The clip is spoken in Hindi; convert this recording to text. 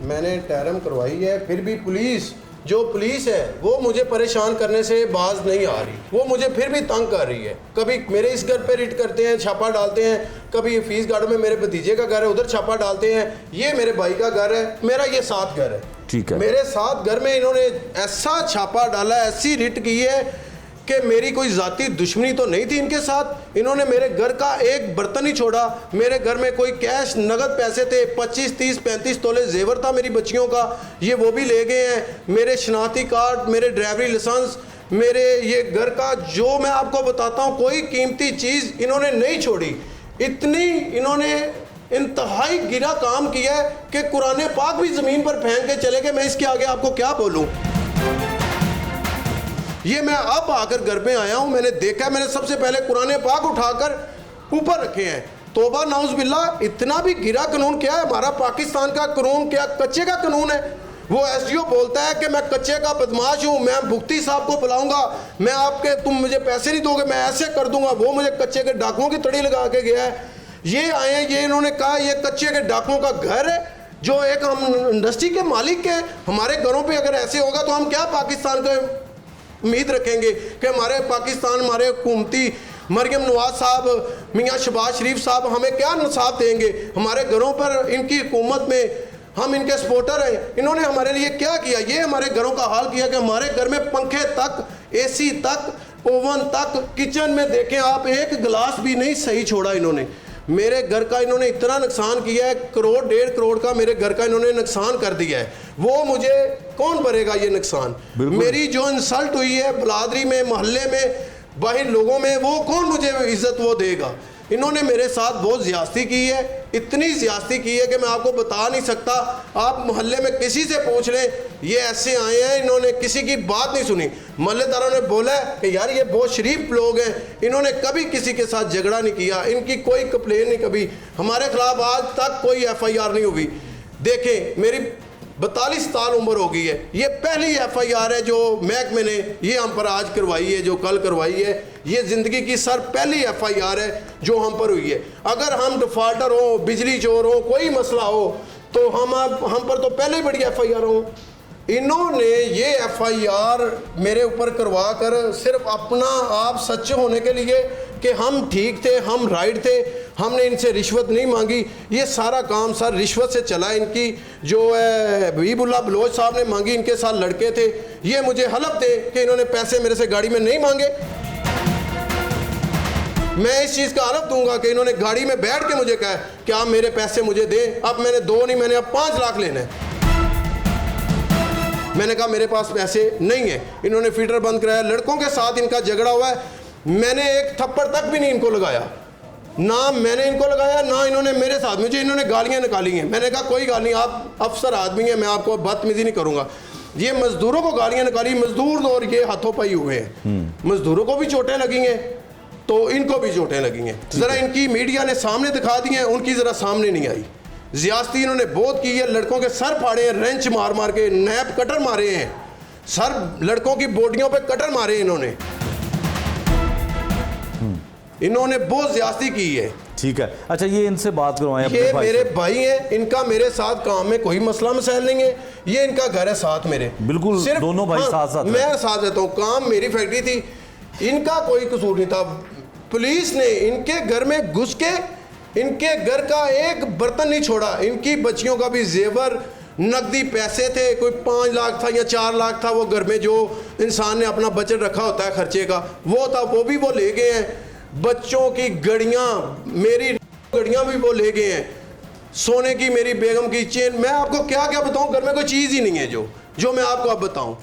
मैंने टैरम करवाई है, फिर भी पुलिस है वो मुझे परेशान करने से बाज नहीं आ रही, वो मुझे फिर भी तंग कर रही है। कभी मेरे इस घर पे रेड करते हैं, छापा डालते हैं, कभी फीस गार्ड में मेरे भतीजे का घर है उधर छापा डालते हैं, ये मेरे भाई का घर है, मेरा ये 7 घर है। ठीक है, मेरे 7 घर में इन्होंने ऐसा छापा डाला, ऐसी रिट की है कि मेरी कोई जाती दुश्मनी तो नहीं थी इनके साथ। इन्होंने मेरे घर का एक बर्तन नहीं छोड़ा। मेरे घर में कोई कैश नगद पैसे थे, 25, 30, 35 तोले जेवर था मेरी बच्चियों का, ये वो भी ले गए हैं। मेरे शनाख्ती कार्ड, मेरे ड्राइवरी लाइसेंस, मेरे ये घर का जो मैं आपको बताता हूँ, कोई कीमती चीज़ इन्होंने नहीं छोड़ी। इतनी इन्होंने इंतहाई गिरा काम किया है कि कुरान पाक भी ज़मीन पर फेंक के चले गए। मैं इसके आगे आपको क्या बोलूँ। ये मैं अब आकर घर में आया हूं, मैंने देखा, मैंने सबसे पहले कुरान पाक उठाकर ऊपर रखे हैं। तौबा नाउज़ बिल्लाह, इतना भी गिरा कानून क्या है हमारा पाकिस्तान का कानून, क्या कच्चे का कानून है। वो एसडीओ बोलता है कि मैं कच्चे का बदमाश हूं, मैं भुगती साहब को बुलाऊंगा, मैं आपके तुम मुझे पैसे नहीं दोगे मैं ऐसे कर दूंगा। वो मुझे कच्चे के डाकुओं की तड़ी लगा के गया है। ये आए हैं, ये इन्होंने कहा ये कच्चे के डाकुओं का घर है जो एक हम इंडस्ट्री के मालिक के। हमारे घरों पर अगर ऐसे होगा तो हम क्या पाकिस्तान के उम्मीद रखेंगे कि हमारे पाकिस्तान, हमारे हुकूमती मरियम नवाज साहब, मियाँ शहबाज शरीफ साहब हमें क्या इंसाफ देंगे। हमारे घरों पर इनकी हुकूमत में हम इनके सपोर्टर हैं। इन्होंने हमारे लिए क्या किया, ये हमारे घरों का हाल किया कि हमारे घर में पंखे तक, एसी तक, ओवन तक, किचन में देखें आप, एक गिलास भी नहीं सही छोड़ा इन्होंने। मेरे घर का इन्होंने इतना नुकसान किया है, 1 करोड़ 1.5 करोड़ का मेरे घर का इन्होंने नुकसान कर दिया है। वो मुझे कौन भरेगा ये नुकसान। मेरी जो इंसल्ट हुई है बलादरी में, मोहल्ले में, बाहर लोगों में, वो कौन मुझे इज्जत वो देगा। इन्होंने मेरे साथ बहुत ज़्यादती की है, इतनी ज़्यादती की है कि मैं आपको बता नहीं सकता। आप मोहल्ले में किसी से पूछ लें, ये ऐसे आए हैं, इन्होंने किसी की बात नहीं सुनी। मोहल्लेदारों ने बोला है कि यार ये बहुत शरीफ लोग हैं, इन्होंने कभी किसी के साथ झगड़ा नहीं किया, इनकी कोई कंप्लेन नहीं, कभी हमारे खिलाफ आज तक कोई FIR नहीं हुई। देखें मेरी 42 साल उम्र हो गई है, ये पहली FIR है जो महकमे ने ये हम पर आज करवाई है, जो कल करवाई है। ये ज़िंदगी की सर पहली FIR है जो हम पर हुई है। अगर हम डिफॉल्टर हो, बिजली चोर हो, कोई मसला हो तो हम पर तो पहले ही बड़ी FIR हो। इन्होंने ये FIR मेरे ऊपर करवा कर सिर्फ अपना आप सच्चे होने के लिए कि हम ठीक थे, हम राइट थे, हमने इनसे रिश्वत नहीं मांगी। ये सारा काम सर रिश्वत से चला। इनकी जो है हबीबुल्लाह बलोच साहब ने मांगी, इनके साथ लड़के थे, ये मुझे हलफ थे कि इन्होंने पैसे मेरे से गाड़ी में नहीं मांगे। मैं इस चीज़ का हलफ दूंगा कि इन्होंने गाड़ी में बैठ के मुझे कहा कि आप मेरे पैसे मुझे दें। अब मैंने 2 नहीं, मैंने अब 5 लाख लेने हैं। मैंने कहा मेरे पास पैसे नहीं है। इन्होंने फीडर बंद कराया, लड़कों के साथ इनका झगड़ा हुआ है। मैंने एक थप्पड़ तक भी नहीं इनको लगाया, ना मैंने इनको लगाया ना इन्होंने मेरे साथ। मुझे इन्होंने गालियां निकाली हैं। मैंने कहा कोई गाली, आप अफसर आदमी हैं, मैं आपको बदतमीजी नहीं करूंगा। ये मजदूरों को गालियां निकाली, मजदूर और ये हाथों पाई हुए हैं। मजदूरों को भी चोटें लगी हैं तो इनको भी चोटें लगी हैं। ज़रा इनकी मीडिया ने सामने दिखा दी हैं, उनकी ज़रा सामने नहीं आई। ज़्यादती इन्होंने बहुत की है, लड़कों के सर फाड़े हैं, रेंच मार मार के, नैप कटर मारे हैं, सर लड़कों की बॉडियों पे कटर मारे इन्होंने बहुत ज़्यादती की है। ठीक है, अच्छा ये इनसे बात करवाएं। ये मेरे भाई हैं, इनका मेरे साथ काम में कोई मसला मसाइल नहीं है। ये इनका घर है साथ मेरे, बिल्कुल सिर्फ दोनों भाई साथ साथ, मैं साथ रहता हूँ। काम मेरी फैक्ट्री थी, इनका कोई कसूर नहीं था। पुलिस ने इनके घर में घुस के इनके घर का एक बर्तन नहीं छोड़ा। इनकी बच्चियों का भी जेवर, नकदी पैसे थे, कोई 5 लाख था या 4 लाख था, वो घर में जो इंसान ने अपना बजट रखा होता है खर्चे का, वो था, वो भी वो ले गए हैं। बच्चों की घड़ियाँ, मेरी घड़ियाँ भी वो ले गए हैं, सोने की मेरी बेगम की चेन। मैं आपको क्या क्या बताऊँ, घर में कोई चीज़ ही नहीं है जो मैं आपको अब बताऊँ।